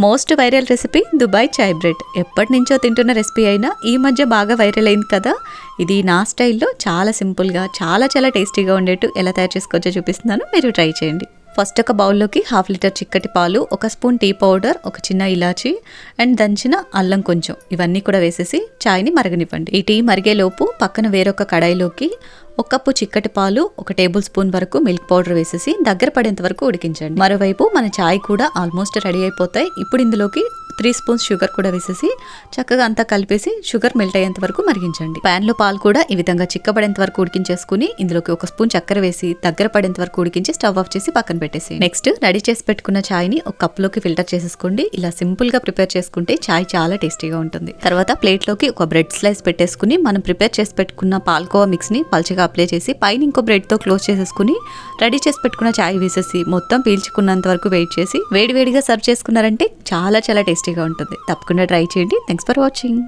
Most viral recipe Dubai చాయ్ bread. ఎప్పటి నుంచో తింటున్న రెసిపీ అయినా ఈ మధ్య బాగా వైరల్ అయింది కదా. ఇది నా స్టైల్లో చాలా సింపుల్గా చాలా టేస్టీగా ఉండేట్టు ఎలా తయారు చేసుకోవచ్చో చూపిస్తున్నాను, మీరు ట్రై చేయండి. ఫస్ట్ ఒక బౌల్లోకి 1/2 లీటర్ చిక్కటి పాలు, 1 స్పూన్ టీ పౌడర్, ఒక చిన్న ఇలాచి అండ్ దంచిన అల్లం కొంచెం, ఇవన్నీ కూడా వేసేసి చాయ్ని మరగనివ్వండి. ఈ టీ మరిగేలోపు పక్కన వేరొక కడాయిలోకి 1 కప్పు చిక్కటి పాలు, 1 టేబుల్ స్పూన్ వరకు మిల్క్ పౌడర్ వేసేసి దగ్గర పడేంత వరకు ఉడికించండి. మరోవైపు మన చాయ్ కూడా ఆల్మోస్ట్ రెడీ అయిపోతాయి. ఇప్పుడు ఇందులోకి 3 స్పూన్స్ షుగర్ కూడా వేసేసి చక్కగా అంతా కలిపేసి షుగర్ మెల్ట్ అయ్యేంత వరకు మరిగించండి. ప్యాన్ లో పాలు కూడా ఈ విధంగా చిక్కబడేంత వరకు ఉడికించేసుకుని ఇందులోకి 1 స్పూన్ చక్కెర వేసి దగ్గర పడేంత వరకు ఉడికించి స్టవ్ ఆఫ్ చేసి పక్కన పెట్టేసి నెక్స్ట్ రెడీ చేసి పెట్టుకున్న చాయ్ ని 1 కప్లోకి ఫిల్టర్ చేసేసుకోండి. ఇలా సింపుల్ గా ప్రిపేర్ చేసుకుంటే చాయ్ చాలా టేస్టీగా ఉంటుంది. తర్వాత ప్లేట్ లోకి ఒక బ్రెడ్ స్లైస్ పెట్టేసుకుని మనం ప్రిపేర్ చేసి పెట్టుకున్న పాల్కోవా మిక్స్ ని పల్చగా అప్లై చేసి పైన ఇంకో బ్రెడ్ తో క్లోజ్ చేసేసుకుని రెడీ చేసి పెట్టుకున్న చాయ్ వేసేసి మొత్తం పీల్చుకున్నంత వరకు వెయిట్ చేసి వేడివేడిగా సర్వ్ చేసుకున్నారంటే చాలా టేస్టీగా ఉంటుంది. తప్పకుండా ట్రై చేయండి. Thanks for watching.